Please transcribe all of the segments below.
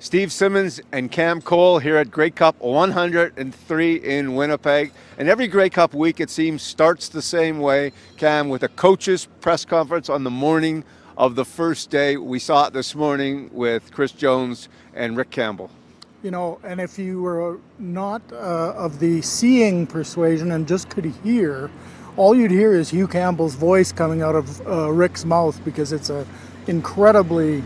Steve Simmons and Cam Cole here at Grey Cup 103 in Winnipeg. And every Grey Cup week, it seems, starts the same way, Cam, with a coach's press conference on the morning of the first day. We saw it this morning with Chris Jones and Rick Campbell. You know, and if you were not of the seeing persuasion and just could hear, all you'd hear is Hugh Campbell's voice coming out of Rick's mouth, because it's a incredibly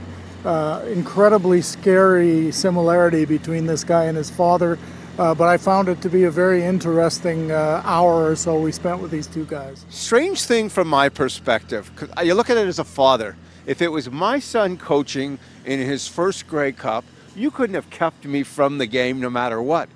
scary similarity between this guy and his father. But I found it to be a very interesting hour or so we spent with these two guys. Strange thing from my perspective, 'cause you look at it as a father. If it was my son coaching in his first Grey Cup, you couldn't have kept me from the game no matter what.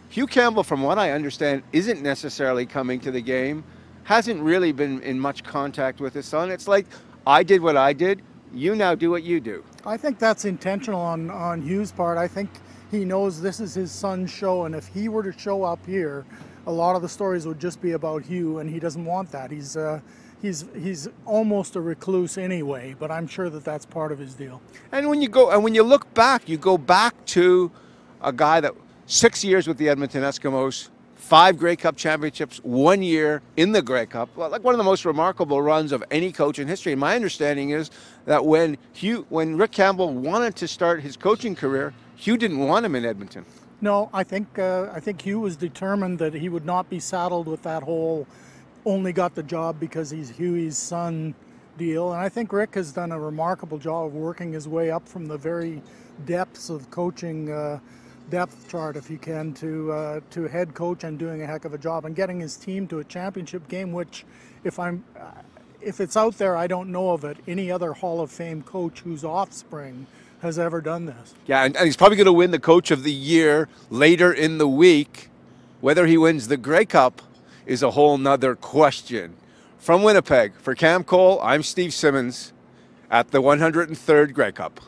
Hugh Campbell, from what I understand, isn't necessarily coming to the game, hasn't really been in much contact with his son. It's like, I did what I did, you now do what you do. I think that's intentional on Hugh's part. I think he knows this is his son's show, and if he were to show up here, a lot of the stories would just be about Hugh, and he doesn't want that. He's almost a recluse anyway, but I'm sure that that's part of his deal. And when you look back, you go back to a guy that 6 years with the Edmonton Eskimos, 5 Grey Cup championships, 1 year in the Grey Cup, like one of the most remarkable runs of any coach in history. And my understanding is that when Rick Campbell wanted to start his coaching career, Hugh didn't want him in Edmonton. No, I think Hugh was determined that he would not be saddled with that whole only got the job because he's Huey's son deal. And I think Rick has done a remarkable job of working his way up from the very depths of coaching depth chart, if you can, to head coach, and doing a heck of a job and getting his team to a championship game, which if it's out there, I don't know of it, any other Hall of Fame coach whose offspring has ever done this. Yeah, and he's probably going to win the Coach of the Year later in the week. Whether he wins the Grey Cup is a whole nother question. From Winnipeg, for Cam Cole, I'm Steve Simmons at the 103rd Grey Cup.